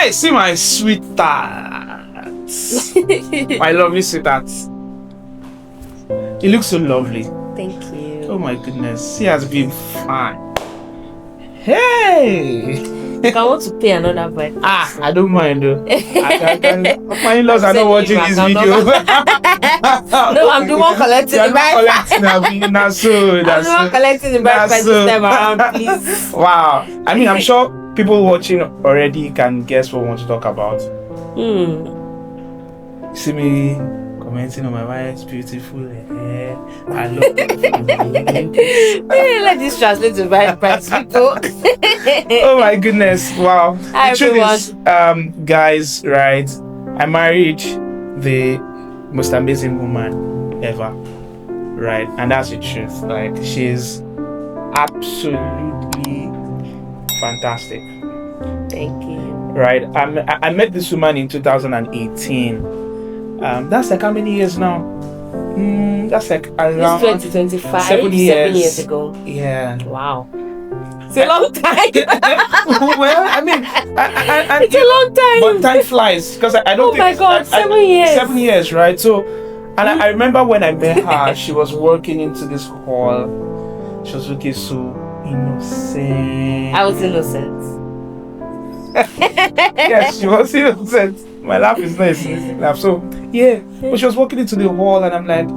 Hey, see my sweetheart. My lovely sweetheart. You look so lovely. Thank you. Oh my goodness. She has been fine. Hey! I want to pay another bite. I don't mind though. My in-laws are not watching this video. No, I'm the one collecting the bride. I'm the one collecting the bride price this time around, please. Wow. I mean, I'm sure people watching already can guess what we want to talk about. You see me commenting on my wife's beautiful hair. I love it. Let this translate to bride price, people. Oh my goodness. Wow. Hi, the truth is, guys, right? I married the most amazing woman ever. Right? And that's the truth. Like, she's absolutely fantastic. Thank you. Right? I met this woman in 2018. That's like how many years now? That's like around 2025. 7 years. 7 years ago. Yeah. Wow. It's a long time. Well, I mean, it's a long time. But time flies because I don't think. Oh my God, 7 years. 7 years, right? So, and I remember when I met her, she was walking into this hall. She was looking so innocent. I was innocent. Yes, she was innocent. My laugh is not a sneezing laugh. So, yeah. But she was walking into the hall, and I'm like,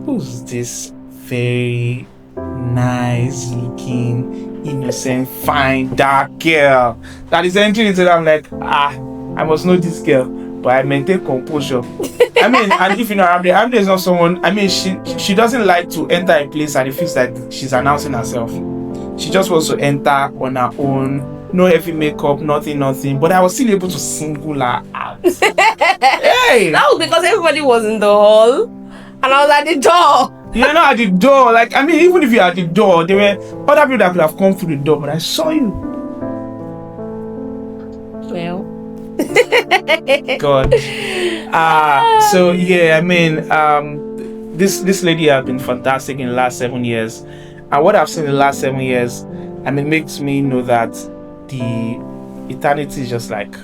who's this very nice looking, innocent, fine, dark girl that is entering into that? I'm like, I must know this girl. But I maintain composure. I mean, and if you know Aramide is not someone, I mean, she doesn't like to enter a place and it feels like she's announcing herself. She just wants to enter on her own. No heavy makeup, nothing. But I was still able to single her out. Hey! That was because everybody was in the hall and I was at the door. You're not at the door. Like, I mean, even if you're at the door, there were other people that could have come through the door, but I saw you. Well. God. So yeah, I mean, this lady has been fantastic in the last 7 years. And what I've seen in the last 7 years, I mean, makes me know that the eternity is just like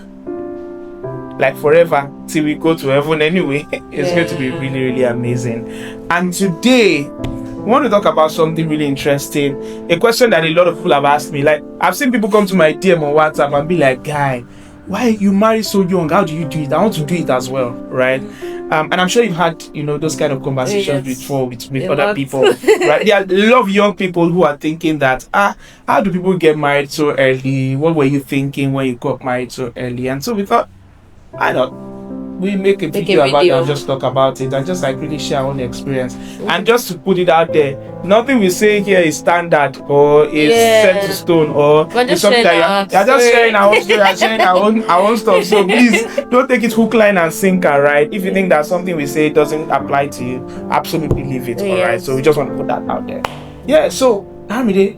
forever till we go to heaven anyway. It's going to be really, really amazing. And today we want to talk about something really interesting, a question that a lot of people have asked me. Like, I've seen people come to my DM on WhatsApp and be like, guy, why you marry so young? How do you do it? I want to do it as well, right? And I'm sure you've had, those kind of conversations before with other people, right? There are a lot of young people who are thinking that, how do people get married so early? What were you thinking when you got married so early? And so we thought, why not? We make a video about it and just talk about it and just like really share our own experience. And just to put it out there, nothing we say here is standard or is set to stone or is something that you're just sharing our own story and sharing our own stuff. So please don't take it hook, line and sinker, right? If you think that something we say doesn't apply to you, absolutely leave it, alright? So we just want to put that out there. Yeah, so Aramide,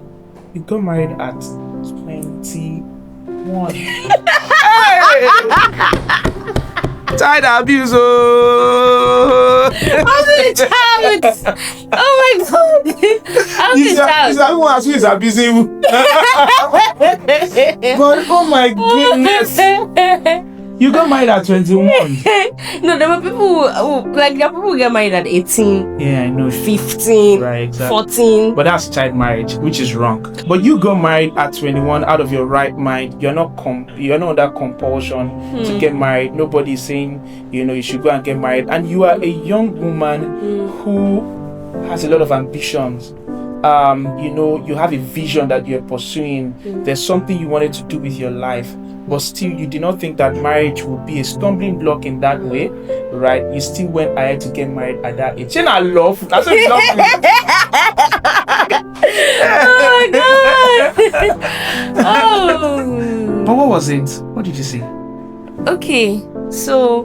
you got married at 21. Child abuse. Oh the child. Oh my God. I'm the child. Is everyone who is abusing you? But oh my goodness. You got married at 21. No, there were people who get married at 18. Yeah, I know. 15. Right, exactly. 14. But that's child marriage, which is wrong. But you got married at 21 out of your right mind. You're not under compulsion to get married. Nobody is saying, you should go and get married. And you are a young woman who has a lot of ambitions. You have a vision that you're pursuing. There's something you wanted to do with your life. But still, you did not think that marriage would be a stumbling block in that way, right? You still went ahead to get married at that age. I love. That's what you love. Oh my God! Oh. But what was it? What did you say? Okay, so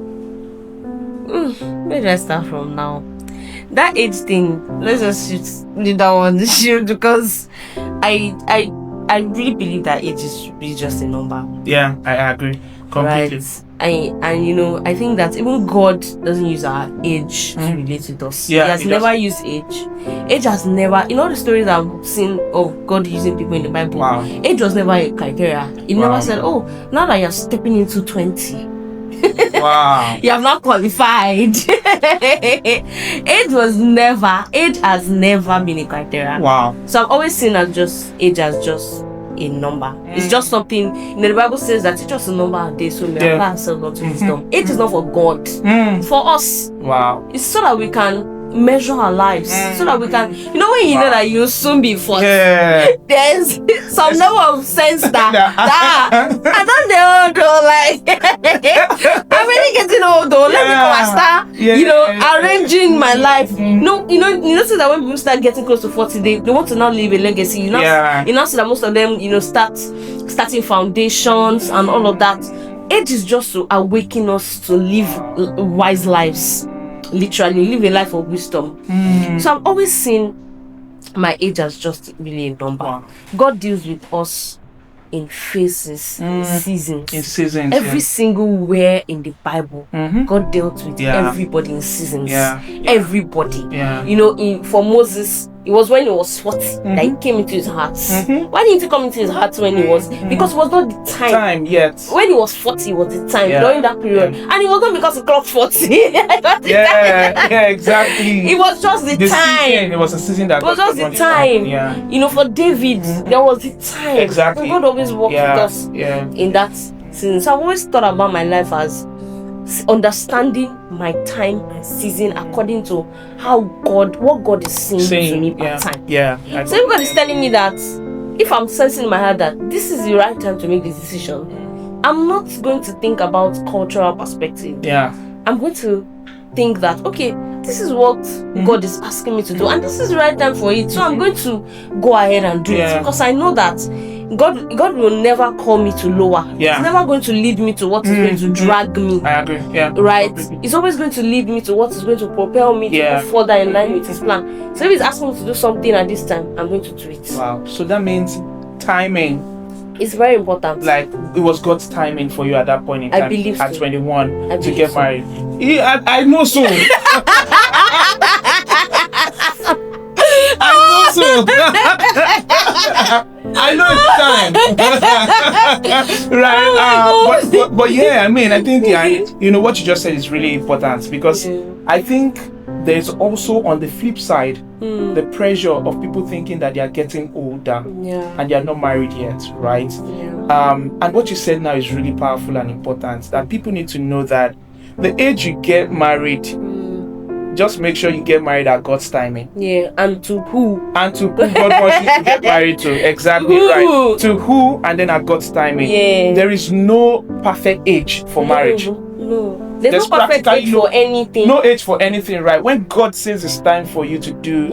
where do I start from now? That age thing. Let's just leave that one to shoot because I really believe that age is really just a number. Yeah, I agree. Completely. right? And you know, I think that even God doesn't use our age to relate with us. Yeah, he has he never used age. Age has never, in all the stories I've seen of God using people in the Bible, Wow. age was never a criteria. He Wow. never said, oh, now that you're stepping into 20, Wow. you have not qualified. Age has never been a criteria. Wow. So I've always seen age as just a number. It's just something, you know, the Bible says that teach us a number of days so we may apply ourselves unto wisdom. Age is not for God. It's for us. Wow. It's so that we can measure our lives, so that we can, you know, when you know that you'll soon be 40, there's some level of sense that I don't know though, like I'm really getting old though. Let me go and start, you know, arranging my life. No, you notice that when people start getting close to 40, they want to now leave a legacy. You know, see that most of them, you know, starting foundations and all of that. Age is just to awaken us to live wise lives. Literally live a life of wisdom. So I've always seen my age as just really a number. Wow. God deals with us in phases, seasons. In seasons. Every single where in the Bible, God dealt with everybody in seasons. Everybody. You know, for Moses, it was when he was 40 that he came into his heart. Why didn't he come into his heart when he was? Because it was not the time yet. When he was 40 was the time during that period. And it was not because he clocked 40. Exactly. It was just the time. Season, it was a season that it was just the time. You know, for David, there was the time. Exactly. God always worked with us in that season. So I've always thought about my life as understanding my time and season according to what God is saying to me per time. So if God is telling me that, if I'm sensing in my heart that this is the right time to make this decision, I'm not going to think about cultural perspective. I'm going to think that, okay, this is what God is asking me to do, and this is the right time for it. So I'm going to go ahead and do it, because I know that God will never call me to lower. He's never going to lead me to what is going to drag me. I agree. Right? He's always going to lead me to what is going to propel me to go further in line with his plan. So if he's asking me to do something at this time, I'm going to do it. Wow. So that means timing. It's very important. Like, it was God's timing for you at that point in time. I believe at so. 21 to get married. I know so. I know it's time. Right. But yeah, I mean, I think you know what you just said is really important, because I think there's also, on the flip side, the pressure of people thinking that they are getting older and they are not married yet, right? And what you said now is really powerful and important, that people need to know that the age you get married, just make sure you get married at God's timing. And to who? And to who God wants you to get married to. Exactly right. To who, and then at God's timing. There is no perfect age for marriage. No. There's no perfect age for anything. No age for anything, right? When God says it's time for you to do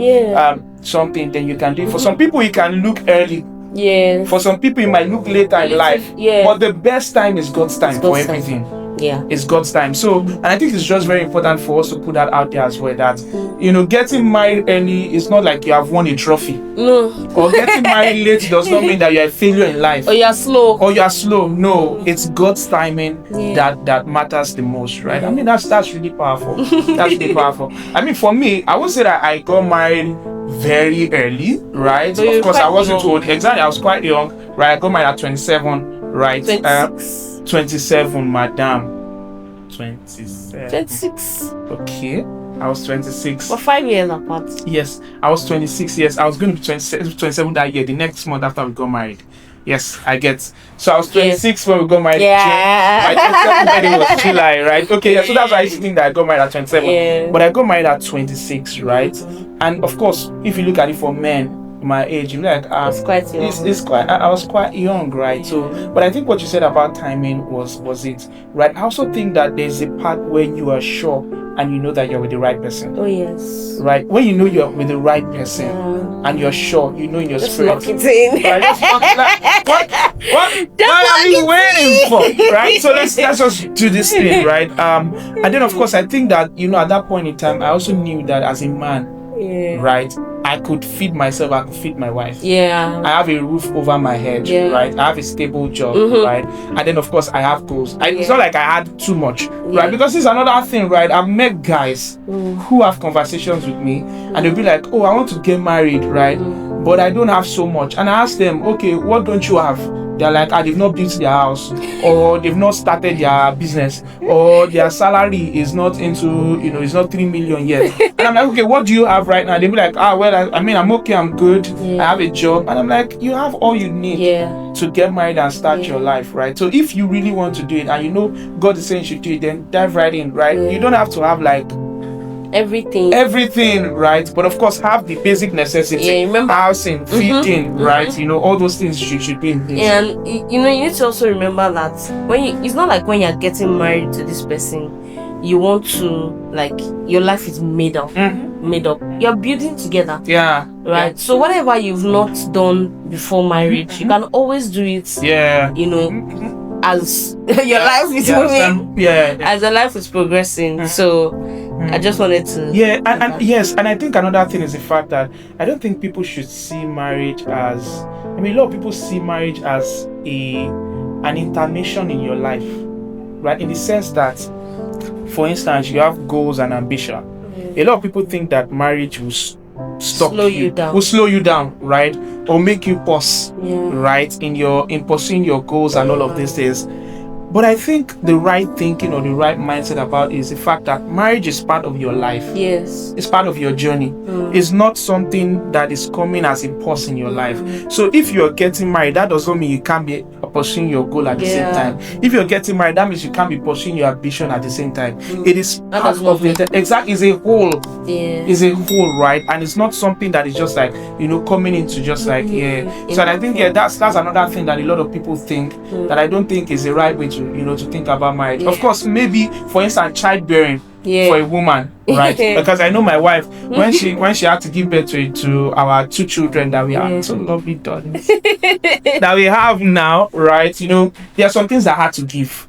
something, then you can do it. For some people, you can look early. For some people, it might look later in life. But the best time is God's time for everything. It's God's time. So, and I think it's just very important for us to put that out there as well, that, you know, getting married early is not like you have won a trophy. No. Or getting married late does not mean that you're a failure in life. Or you're slow. No, it's God's timing that matters the most, right? I mean, that's really powerful. That's really powerful. I mean, for me, I would say that I got married very early, right? So of course, I wasn't old. Exactly, I was quite young, right? I got married at 27, right? 27, madam. 26. Okay. I was 26. For 5 years apart. Yes, I was 26 years. I was going to be 27 that year, the next month after we got married. Yes, I get. So I was 26 when we got married. My 27th birthday was July, right? Okay, so that's why I used to think that I got married at 27. But I got married at 26, right? And of course, if you look at it for men my age, you're like, it's quite young. It's quite. I was quite young, right? So, but I think what you said about timing was it, right? I also think that there's a part where you are sure and you know that you're with the right person. Oh yes. Right? When you know you're with the right person and you're sure, you know in your spirit. Lock it in. Right? What are you waiting for? Right? So let's just do this thing, right? And then of course I think that, you know, at that point in time, I also knew that as a man, right? I could feed myself, I could feed my wife. Yeah. I have a roof over my head, right? I have a stable job, right? And then of course I have goals. It's not like I had too much, right? Because it's another thing, right? I've met guys who have conversations with me and they'll be like, oh, I want to get married, right? But I don't have so much. And I ask them, okay, what don't you have? They're like, they've not built their house, or they've not started their business, or their salary is not into, it's not 3 million yet. And I'm like, okay, what do you have right now? They'll be like, well, I mean, I'm okay, I'm good. I have a job. And I'm like, you have all you need to get married and start your life, right? So if you really want to do it, and God is saying you should do it, then dive right in, right? You don't have to have like everything, right? But of course have the basic necessity, remember, housing, feeding, right? All those things should be in place. And you need to also remember that it's not like when you're getting married to this person, you want to, like, your life is made up. You're building together, right? So whatever you've not done before marriage, you can always do it, as your life is moving, as your life is progressing. So I just wanted to and yes, and I think another thing is the fact that I don't think people should see marriage as, a lot of people see marriage as an intermission in your life, right? In the sense that, for instance, you have goals and ambition. A lot of people think that marriage will slow you down, right? Or make you pause, right? In pursuing your goals and all of these things. But I think the right thinking or the right mindset about it is the fact that marriage is part of your life. Yes. It's part of your journey. It's not something that is coming as a pause in your life. So if you're getting married, that doesn't mean you can't be pursuing your goal at the same time. If you're getting married, that means you can't be pursuing your ambition at the same time. It is part of it. Exactly. It's a whole. It's a whole, right? And it's not something that is just like, coming into just like, So I think, that's another thing that a lot of people think that I don't think is the right way to think about marriage. Of course, maybe, for instance, childbearing for a woman, right? Because I know my wife, when she had to give birth to our 2 children that we are so lovely darlings that we have now, right? There are some things that I had to give,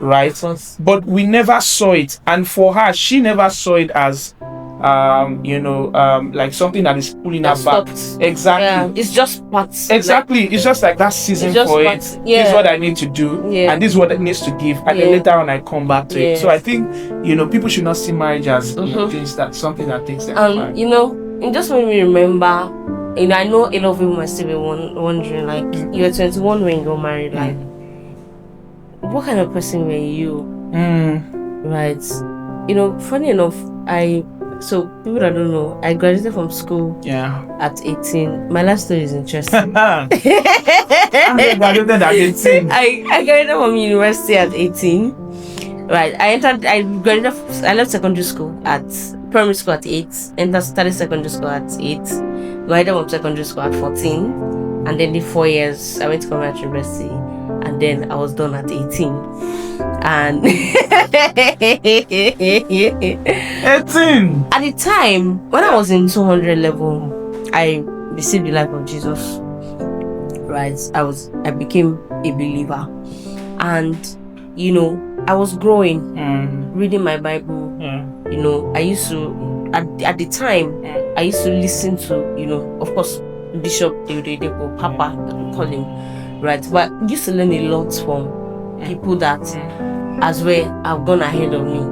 right? But we never saw it, and for her, she never saw it as like something that is pulling her back. Exactly. It's just parts. Exactly. It's just like that season for it. This is what I need to do, and this is what it needs to give, and then later on I come back to it. So I think people should not see marriage as something that takes them time. It just made me remember. I know a lot of people must still be wondering, like, you were 21 when you got married, like, what kind of person were you? Right. Funny enough, so people that don't know, I graduated from school at 18. My life story is interesting. I graduated at 18. I graduated from university at 18. Right. I left secondary school primary school at 8, started secondary school at 8, graduated from secondary school at 14, and then the 4 years I went to Community University, and then I was done at 18. And 18 at the time when I was in 200 level, I received the life of Jesus, right? I became a believer, and I was growing, reading my Bible. I used to at the time I used to listen to of course Bishop Deodedeko, Papa, call him, right? But I used to learn a lot from people that as well have gone ahead of me.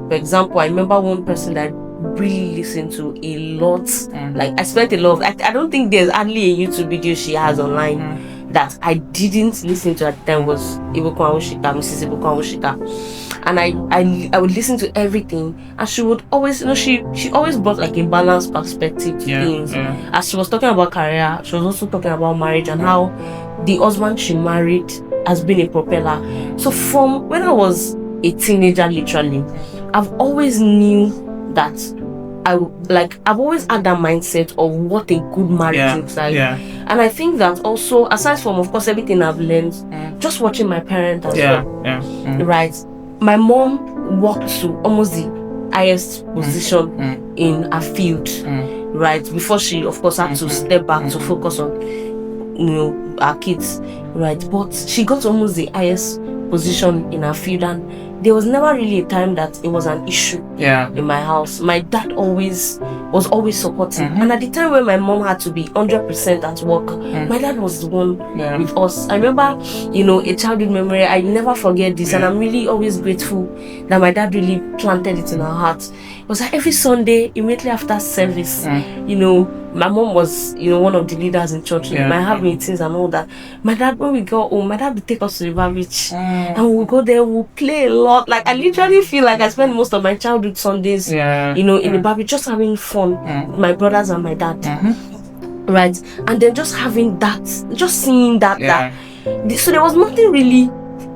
For example, I remember one person that I really listened to a lot. Like, I spent a lot of, I don't think there's hardly a YouTube video she has online that I didn't listen to at the time, was Ibukwa Oshika, Mrs. Ibukwa Oshika. And I would listen to everything, and she would always, she always brought like a balanced perspective to things. As she was talking about career, she was also talking about marriage and how the husband she married has been a propeller. So from when I was a teenager, literally, I've always knew that I've always had that mindset of what a good marriage looks like. And I think that also, aside from of course everything I've learned, just watching my parents as well. Right. My mom worked to almost the highest position in her field, right? Before she of course had to step back to focus on our kids, right? But she got almost the highest position in her field, and there was never really a time that it was an issue in my house. My dad always was always supporting. And at the time when my mom had to be 100% at work, my dad was the one with us. I remember, a childhood memory. I never forget this, and I'm really always grateful that my dad really planted it in our hearts. It was like every Sunday, immediately after service, my mom was, one of the leaders in church. We might have meetings and all that. My dad, when we go home, my dad would take us to River Beach, and we'll go there, we'll play a lot. Like, I literally feel like I spent most of my childhood Sundays, in the Bible, just having fun with my brothers and my dad. Right? And then just having that, just seeing that. So there was nothing really.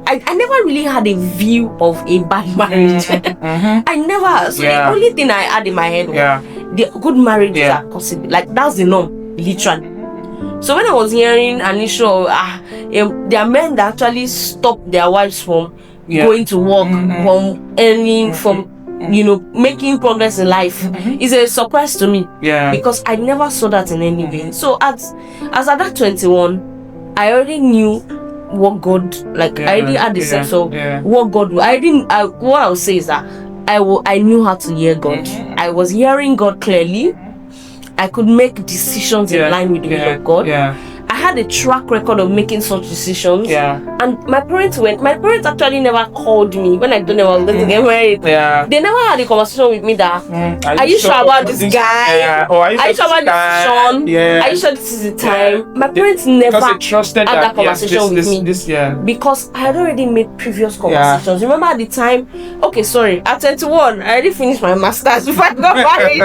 I never really had a view of a bad marriage. I never. So the only thing I had in my head was the good marriages are possible. Like, that's the norm, literally. So when I was hearing Anisha, there are men that actually stop their wives from going to work, from earning, from making progress in life, is a surprise to me. Because I never saw that in any way. So as at that 21, I already knew what God, I already had the sense of what God. What I would say is that I knew how to hear God. I was hearing God clearly. I could make decisions in line with the will of God. I had a track record of making such decisions. And my parents actually never called me when I told them I was going to get married. They never had a conversation with me that, are you sure about this guy? Or are you sure about this decision? Are you sure this is the time? My parents never had that conversation with me. Because I had already made previous conversations. Remember at the time, at 21, I already finished my master's before I got married.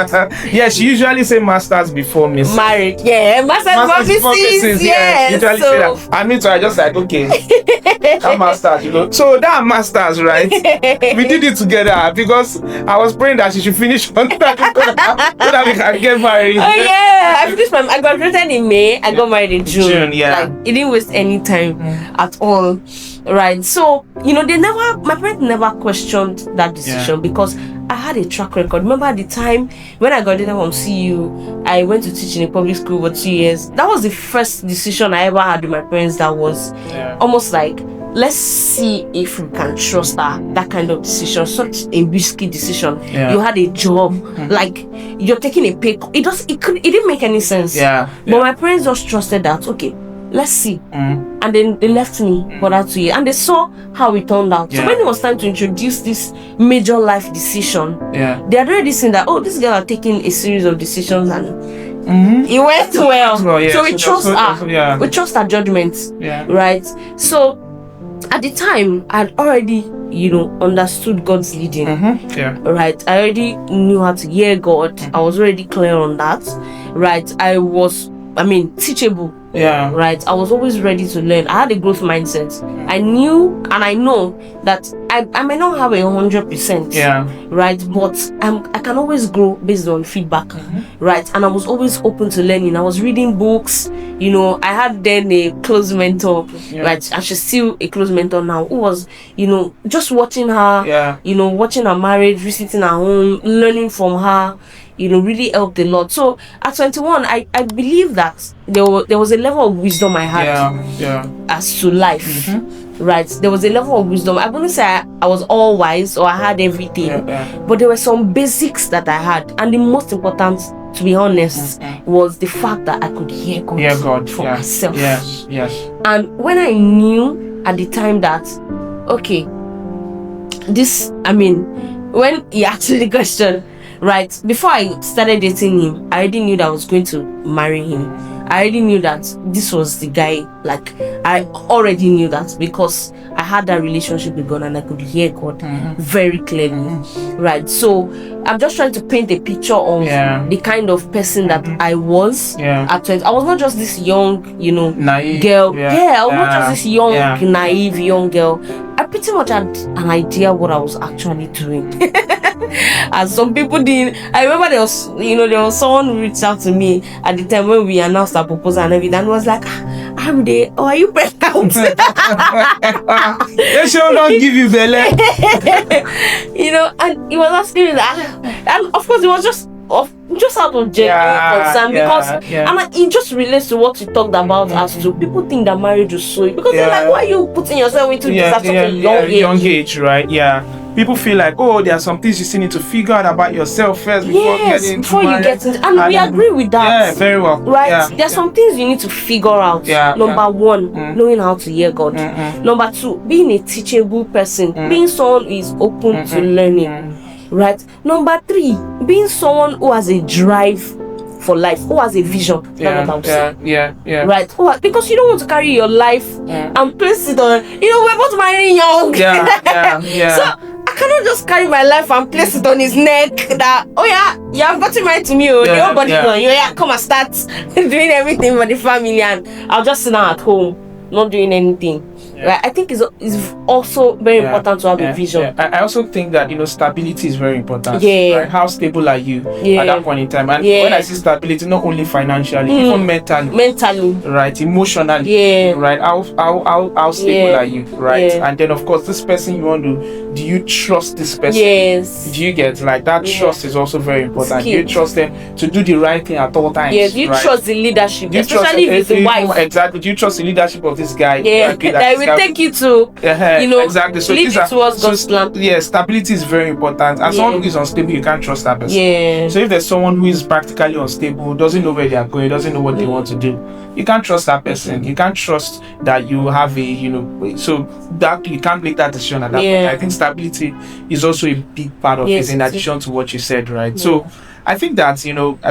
Yes, you usually say master's before miss. Married, master's before Mrs. Usually say that. I mean, so I just like, okay, that masters, So that masters, right? We did it together because I was praying that she should finish on that so that we can get married. I graduated in May. I got married in June. Like, it didn't waste any time at all, right? So my parents never questioned that decision because I had a track record. Remember at the time when I graduated from CU, I went to teach in a public school for 2 years. That was the first decision I ever had with my parents that was almost like, let's see if we can trust that kind of decision, such a risky decision. You had a job, like you're taking a pay. It didn't make any sense. But my parents just trusted that, okay, let's see. And then they left me for that 2 years, and they saw how it turned out. So when it was time to introduce this major life decision, they had already seen that, this girl are taking a series of decisions, and it went well. So we trust her. We trust her judgment. Right? So at the time, I had already, understood God's leading. Right? I already knew how to hear God. I was already clear on that. Right? I was, teachable. Right. I was always ready to learn. I had a growth mindset. I knew and I know that I may not have 100%. Right. But I can always grow based on feedback. Right. And I was always open to learning. I was reading books. I had then a close mentor. Right. And she's still a close mentor now. Who was, just watching her. Watching her marriage, visiting her home, learning from her. Really helped a lot. So at 21, I believe that there was a level of wisdom I had as to life. Right? There was a level of wisdom. I wouldn't say I was all wise or I had everything, but there were some basics that I had, and the most important, to be honest, was the fact that I could hear God for myself. And when I knew at the time that, okay, when he asked me the question, right, before I started dating him, I already knew that I was going to marry him. I already knew that this was the guy. Like, I already knew that because I had that relationship with God and I could hear God very clearly. Right. So I'm just trying to paint a picture of the kind of person that I was at 20. I was not just this young, naive girl. I was not just this young, naive young girl. I pretty much had an idea what I was actually doing. And some people didn't. I remember there was someone who reached out to me at the time when we announced our proposal and everything, and was like, Aramide, are you pregnant? They should not give you belly. And he was asking me that, and of course it was just out of genuine concern because it just relates to what you talked about as to people think that marriage is so, because they're like, why are you putting yourself into this at such a young age? Young age, right? people feel like, oh, there are some things you still need to figure out about yourself first before getting into before you marriage. get into, and we agree with that. Yeah, very well. Right? Yeah, There's some things you need to figure out. Number one, knowing how to hear God. Number two, being a teachable person, being someone who is open to learning. Right? Number three, being someone who has a drive for life, who has a vision. Right? Because you don't want to carry your life and place it on. We're both marrying young. So I cannot just carry my life and place it on his neck. That you have gotten married to me. Nobody come and start doing everything for the family, and I'll just sit down at home, not doing anything. Right? I think it's also very important to have a vision. I also think that stability is very important. Right? How stable are you at that point in time? And when I say stability, not only financially, even mentally, right, emotionally, right? How stable are you, right? And then of course, this person you want to, do you trust this person? Yes. Do you get like that? Trust is also very important. Do you trust them to do the right thing at all times? Yes. Do you trust the leadership, especially if it's the wife? Exactly. Do you trust the leadership of this guy? That will take you to, exactly. So lead you towards God's plan. Yeah, stability is very important. And someone who is unstable, you can't trust that person. Yeah. So if there's someone who is practically unstable, doesn't know where they are going, doesn't know what they want to do, you can't trust that person. You can't trust that you have so that you can't make that decision at that point. I think stability is also a big part of it, in addition to what you said, right? So I think that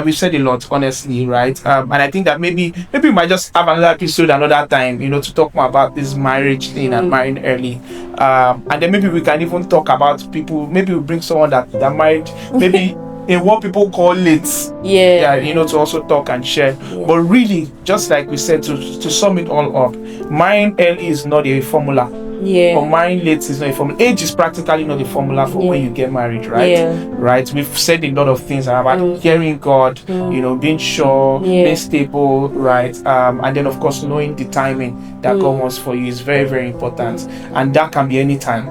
we've said a lot, honestly, right? And I think that maybe we might just have another episode another time, to talk more about this marriage thing and marrying early. And then maybe we can even talk about people. Maybe we bring someone that married, maybe in what people call late. To also talk and share. But really, just like we said, to sum it all up, marrying early is not a formula. Or marrying late is not a formula. Age is practically not a formula for when you get married, right? Right. We've said a lot of things about hearing God, being sure, being stable, right? And then of course knowing the timing that God wants for you is very, very important. And that can be any time,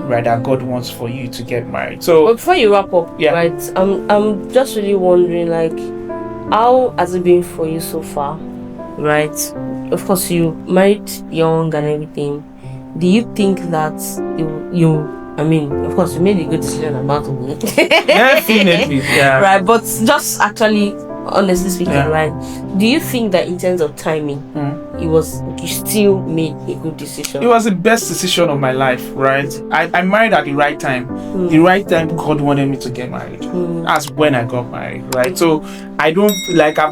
right, that God wants for you to get married. So but before you wrap up, right? I'm just really wondering, like, how has it been for you so far? Right? Of course you married young and everything. Do you think that of course you made a good decision about me? Definitely, right, but just actually, honestly speaking, right, do you think that in terms of timing, you still made a good decision? It was the best decision of my life, right? I married at the right time. The right time God wanted me to get married. That's when I got married, right? So I've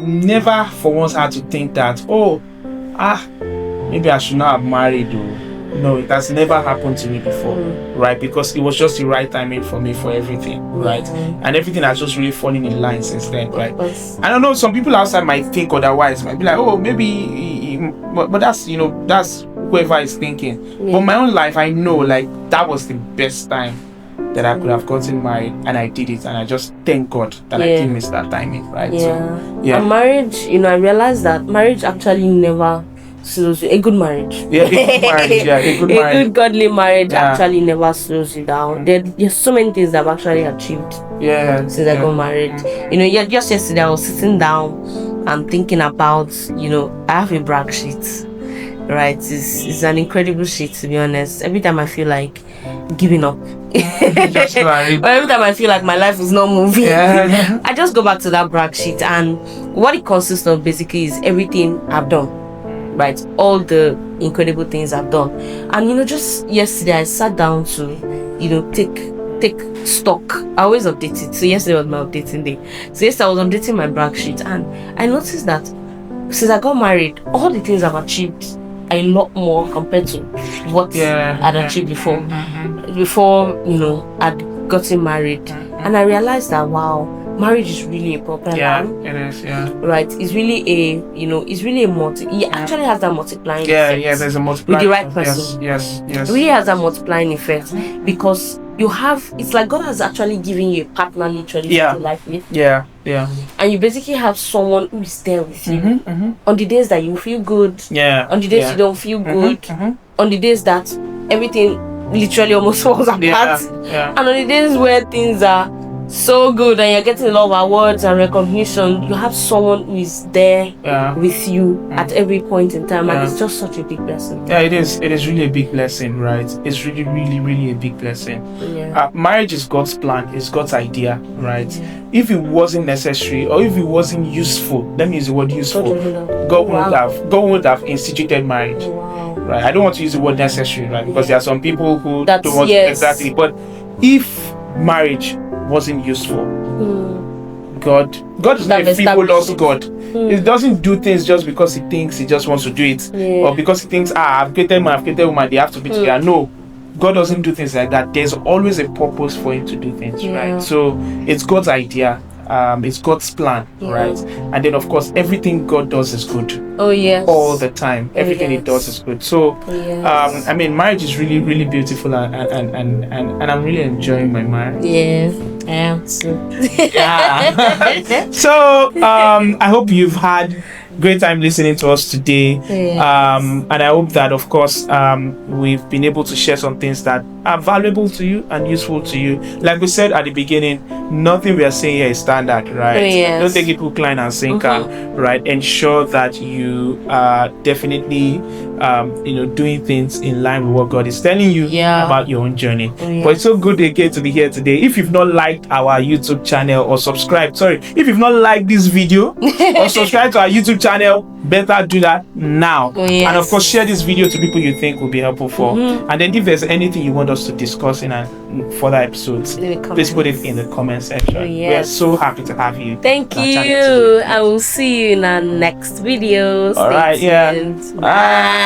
never for once had to think that, maybe I should not have married. No, it has never happened to me before, right? Because it was just the right timing for me for everything, right? And everything has just really fallen in line since then, right? I don't know, some people outside might think otherwise, might be like, but that's whoever is thinking. But my own life, I know, like, that was the best time that I could have gotten married, and I did it, and I just thank God that I didn't miss that timing, right? And marriage, I realized that marriage actually never slows you. A good marriage. A good godly marriage actually never slows you down. There's so many things that I've actually achieved since I got married. Just yesterday I was sitting down and thinking about, I have a brag sheet. Right, it's an incredible sheet, to be honest. Every time I feel like giving up, or every time I feel like my life is not moving, I just go back to that brag sheet, and what it consists of basically is everything I've done. Right, all the incredible things I've done. And just yesterday I sat down to take stock. I always update it. So yesterday was my updating day. So yesterday I was updating my brag sheet, and I noticed that since I got married, all the things I've achieved are a lot more compared to what I'd achieved before. I'd gotten married. And I realized that marriage is really a proper line. It is, right, it's really a it actually has that multiplying effect. There's a multiplying with the right person. Yes It really has that multiplying effect, because it's like God has actually given you a partner literally to life with. And you basically have someone who is there with you on the days that you feel good, on the days you don't feel good, on the days that everything literally almost falls apart, and on the days where things are so good and you're getting a lot of awards and recognition, you have someone who is there with you at every point in time, and it's just such a big blessing. Yeah, it is. It is really a big blessing, right? It's really, really, really a big blessing. Marriage is God's plan. It's God's idea, right? If it wasn't necessary or if it wasn't useful, let me use the word useful, God would have instituted marriage. Right? I don't want to use the word necessary, right? Because there are some people who don't want exactly. But if marriage wasn't useful, God is not a frivolous God. He doesn't do things just because he thinks he just wants to do it, or because he thinks, I've created man, I've created woman, they have to be together. No, God doesn't do things like that. There's always a purpose for him to do things, right? So it's God's idea. It's God's plan, right? And then of course everything God does is good. All the time, everything he does is good. So I mean, marriage is really, really beautiful, and I'm really enjoying my marriage. I am too. So I hope you've had great time listening to us today. And I hope that of course we've been able to share some things that are valuable to you and useful to you. Like we said at the beginning, nothing we are saying here is standard, right? Don't take it hook, line and sinker, right? Ensure that you are definitely doing things in line with what God is telling you about your own journey. But it's so good again to be here today. If you've not liked our YouTube channel or if you've not liked this video or subscribed to our YouTube channel, better do that now. And of course, share this video to people you think will be helpful for. And then if there's anything you want us to discuss in further episodes, please put it in the comment section. We are so happy to have you. Thank you. I will see you in our next video. All right. Bye.